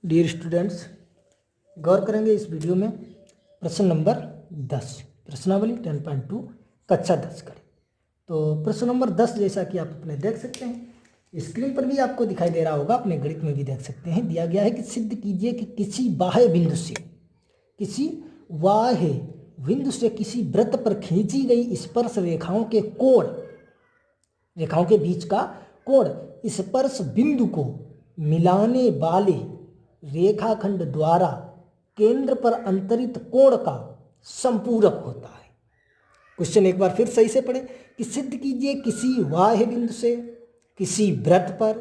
Dear students, गौर करेंगे इस video में प्रश्न नंबर 10 प्रश्नावली 10.2 कक्षा 10 करें। तो प्रश्न नंबर 10 जैसा कि आप अपने देख सकते हैं, स्क्रीन पर भी आपको दिखाई दे रहा होगा, अपने गणित में भी देख सकते हैं। दिया गया है कि सिद्ध कीजिए कि किसी बाह्य बिंदु से किसी वृत्त पर खींची गई स्पर्श रेखाओं के बीच का कोण स्पर्श बिंदु को मिलाने वाले रेखाखंड द्वारा केंद्र पर अंतरित कोण का संपूरक होता है। क्वेश्चन एक बार फिर सही से पढ़ें कि सिद्ध कीजिए किसी बाह्य बिंदु से किसी वृत्त पर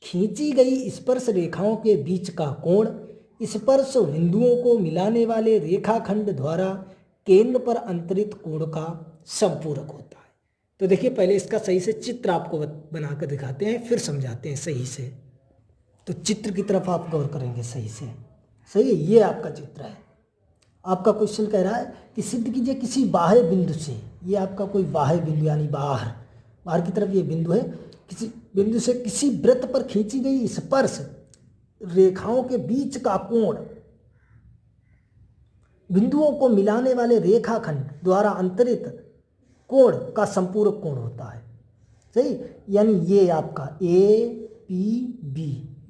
खींची गई स्पर्श रेखाओं के बीच का कोण स्पर्श बिंदुओं को मिलाने वाले रेखाखंड द्वारा केंद्र पर अंतरित कोण का संपूरक होता है। तो देखिए, पहले इसका सही से चित्र आपको बनाकर दिखाते हैं, फिर समझाते हैं सही से। तो चित्र की तरफ आप गौर करेंगे सही से। सही है, ये आपका चित्र है। आपका क्वेश्चन कह रहा है कि सिद्ध कीजिए किसी बाह्य बिंदु से, ये आपका कोई बाह्य बिंदु यानी बाहर की तरफ ये बिंदु है, किसी बिंदु से किसी वृत्त पर खींची गई स्पर्श रेखाओं के बीच का कोण बिंदुओं को मिलाने वाले रेखाखंड द्वारा अंतरित कोण का संपूरक कोण होता है। सही, यानी ये आपका APB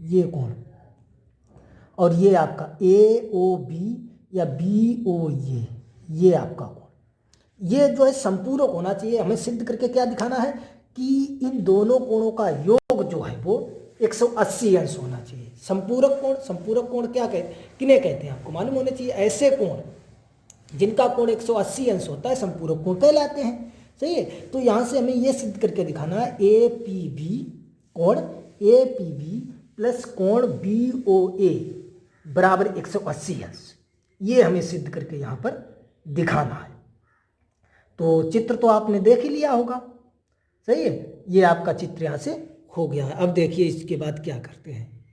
ये कोण, और ये आपका AOB या BO ये आपका कोण, ये जो है संपूरक होना चाहिए। हमें सिद्ध करके क्या दिखाना है कि इन दोनों कोणों का योग जो है वो 180 अंश होना चाहिए। संपूरक कोण क्या किन्हें कहते हैं आपको मालूम होने चाहिए। ऐसे कोण जिनका कोण 180 अंश होता है संपूरक कोण कहलाते हैं। सही है, तो यहाँ से हमें ये सिद्ध करके दिखाना है कोण APB प्लस कोण BOA बराबर 180 अंश। ये हमें सिद्ध करके यहाँ पर दिखाना है। तो चित्र तो आपने देख ही लिया होगा। सही है, ये आपका चित्र यहाँ से हो गया है। अब देखिए इसके बाद क्या करते हैं।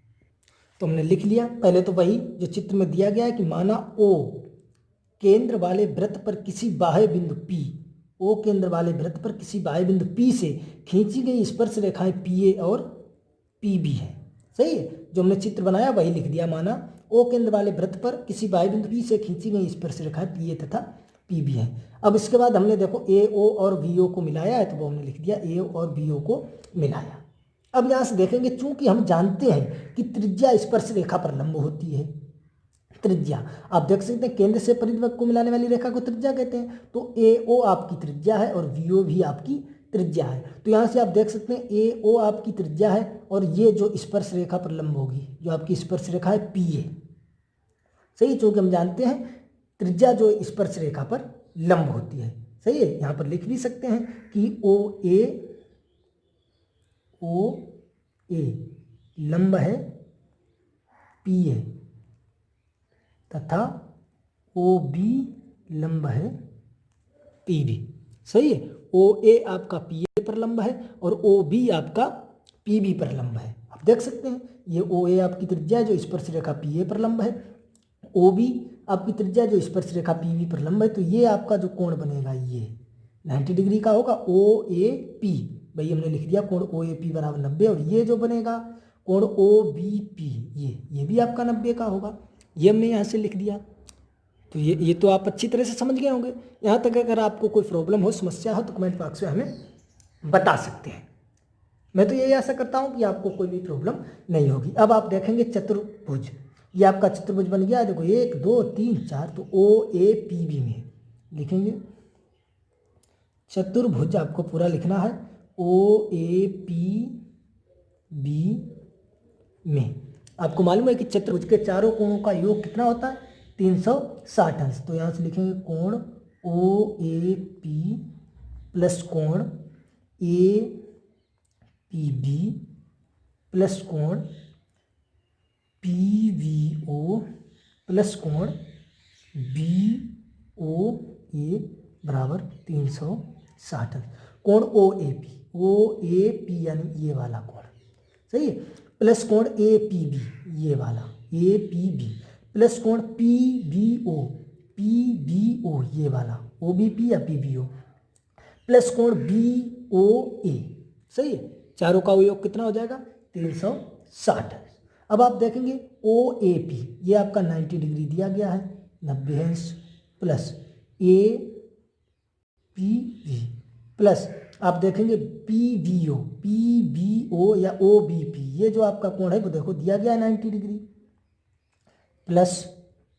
तो हमने लिख लिया, पहले तो वही जो चित्र में दिया गया है कि माना O केंद्र वाले वृत्त पर किसी बाह्य बिंदु P से खींची गई स्पर्श रेखाएं PA और PB है। सही है, जो हमने चित्र बनाया वही लिख दिया। माना O केंद्र वाले वृत्त पर किसी बाह्य बिंदु P से खींची गई स्पर्श रेखाएं PA तथा PB है। अब इसके बाद हमने देखो AO और BO को मिलाया है, तो वो हमने लिख दिया AO और BO को मिलाया। अब यहाँ से देखेंगे, चूंकि हम जानते हैं कि त्रिज्या स्पर्श रेखा पर लंब होती है। त्रिज्या आप देख सकते हैं, केंद्र से परिवृत्त को मिलाने वाली रेखा को त्रिज्या कहते हैं। तो AO आपकी त्रिज्या है और BO भी आपकी त्रिज्या है। तो यहाँ से आप देख सकते हैं AO आपकी त्रिज्या है और ये जो स्पर्श रेखा पर लंब होगी जो आपकी स्पर्श रेखा है PA। सही, चूंकि हम जानते हैं त्रिज्या जो स्पर्श रेखा पर लंब होती है। सही है, यहाँ पर लिख भी सकते हैं कि OA लंब है PA तथा OB लंब है PB। सही है, OA आपका PA पर लंब है और OB आपका PB पर लंब है। आप देख सकते हैं ये OA आपकी त्रिज्या जो स्पर्श रेखा PA पर लंब है, OB आपकी त्रिज्या जो स्पर्श रेखा PB पर लंब है। तो ये आपका जो कोण बनेगा ये 90 डिग्री का होगा, OAP भाई हमने लिख दिया कोण OAP बराबर 90। और ये जो बनेगा कोण OBP ये भी आपका 90 का होगा, ये हमने यहाँ से लिख दिया। तो ये तो आप अच्छी तरह से समझ गए होंगे। यहाँ तक अगर आपको कोई प्रॉब्लम हो, समस्या हो, तो कमेंट बॉक्स में हमें बता सकते हैं। मैं तो यही आशा करता हूँ कि आपको कोई भी प्रॉब्लम नहीं होगी। अब आप देखेंगे चतुर्भुज, ये आपका चतुर्भुज बन गया। देखो 1 2 3 4, तो OAPB में लिखेंगे चतुर्भुज, आपको पूरा लिखना है OAPB में। आपको मालूम है कि चतुर्भुज के चारों कोणों का योग कितना होता है 360 अंश। तो यहाँ से लिखेंगे कोण OAP प्लस कोण APB प्लस कोण PBO प्लस कोण BOA बराबर 360 अंश। कोण OAP यानी ये वाला कोण, सही है, प्लस कोण APB ये वाला APB प्लस कोण PBO ये वाला OBP या PBO प्लस कोण BOA। सही है, चारों का योग कितना हो जाएगा 360। अब आप देखेंगे ओ ए पी, ये आपका 90 डिग्री दिया गया है, 90 अंश, plus A P V, plus आप देखेंगे पी बी ओ या ओ बी पी, ये जो आपका कोण है वो देखो दिया गया है 90 डिग्री, प्लस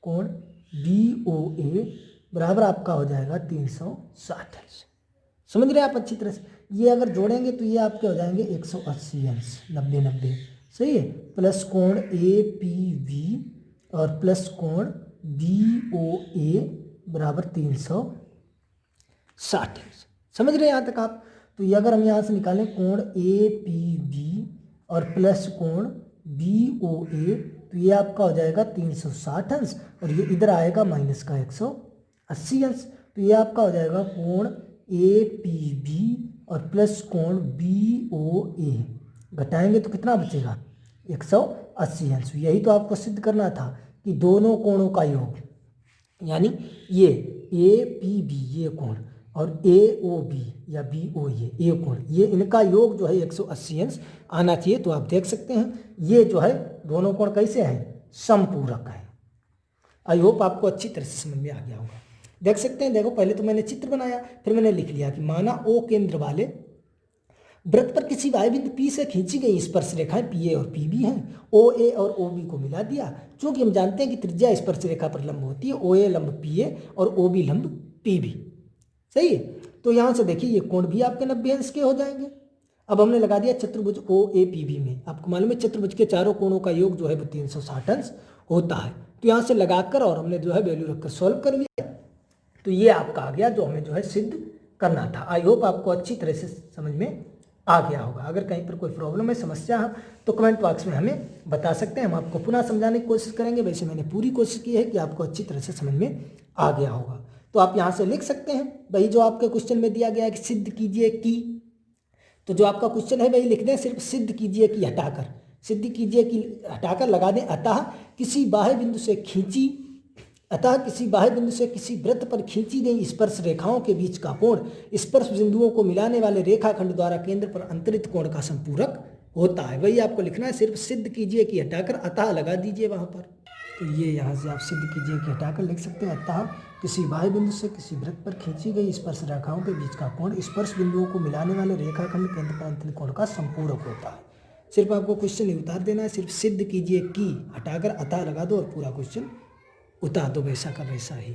कोण बी ओ ए बराबर आपका हो जाएगा 360 अंश। समझ रहे हैं आप अच्छी तरह से। ये अगर जोड़ेंगे तो ये आपके हो जाएंगे 180 अंश, 90 90, सही है, प्लस कोण ए पी वी और प्लस कोण बी ओ ए बराबर 360 अंश। समझ रहे हैं यहाँ तक आप। तो ये अगर हम यहाँ से निकालें कोण ए पी बी और प्लस कोण बी ओ ए, तो ये आपका हो जाएगा 360 अंश और ये इधर आएगा माइनस का 180 अंश। तो ये आपका हो जाएगा कोण ए पी बी और प्लस कोण बी ओ ए, घटाएंगे तो कितना बचेगा 180 अंश। यही तो आपको सिद्ध करना था कि दोनों कोणों का योग, यानी ये ए पी बी ये कोण और ए ओ बी या बी ओ ये कोण, ये इनका योग जो है 180 अंश आना चाहिए। तो आप देख सकते हैं ये जो है दोनों कोण कैसे हैं, समपूरक है। आई होप आपको अच्छी तरह से समझ में आ गया होगा। देख सकते हैं, देखो पहले तो मैंने चित्र बनाया, फिर मैंने लिख लिया कि माना ओ केंद्र वाले वृत्त पर किसी वायु बिंदु पी से खींची गई स्पर्श रेखाएं पी ए और पी बी हैं। ओ ए और ओ बी को मिला दिया, क्योंकि हम जानते हैं कि त्रिज्या स्पर्श रेखा पर लंब होती है, ओ ए लंब पी ए और ओ बी लंब पी बी, सही है। तो यहाँ से देखिए ये कोण भी आपके 90 अंश के हो जाएंगे। अब हमने लगा दिया चतुर्भुज ओ ए पी बी में, आपको मालूम है चतुर्भुज के चारों कोणों का योग जो है वो 360 अंश होता है। तो यहाँ से लगाकर और हमने जो है वैल्यू रखकर सॉल्व कर लिया, तो ये आपका आ गया जो हमें जो है सिद्ध करना था। आई होप आपको अच्छी तरह से समझ में आ गया होगा। अगर कहीं पर कोई प्रॉब्लम है, समस्या है, तो कमेंट बॉक्स में हमें बता सकते हैं, हम आपको पुनः समझाने की कोशिश करेंगे। वैसे मैंने पूरी कोशिश की है कि आपको अच्छी तरह से समझ में आ गया होगा। तो आप यहाँ से लिख सकते हैं वही जो आपके क्वेश्चन में दिया गया है कि सिद्ध कीजिए कि, तो जो आपका क्वेश्चन है वही लिख दें, सिर्फ सिद्ध कीजिए कि हटाकर, सिद्ध कीजिए कि हटाकर लगा दें अतः किसी बाह्य बिंदु से किसी वृत्त पर खींची गई स्पर्श रेखाओं के बीच का कोण स्पर्श बिंदुओं को मिलाने वाले रेखाखंड द्वारा केंद्र पर अंतरित कोण का संपूरक होता है। वही आपको लिखना है, सिर्फ सिद्ध कीजिए कि हटाकर अतः लगा दीजिए वहां पर। तो ये यहाँ से आप सिद्ध कीजिए कि हटाकर लिख सकते हैं, अतः किसी बाह्य बिंदु से किसी वृत्त पर खींची गई स्पर्श रेखाओं के बीच का कोण स्पर्श बिंदुओं को मिलाने वाले रेखाखंड केंद्र पर अंतरित कोण का संपूरक होता है। सिर्फ आपको क्वेश्चन नहीं उतार देना है, सिर्फ सिद्ध कीजिए कि हटाकर अतः लगा दो और पूरा क्वेश्चन उतार दो वैसा का वैसा ही।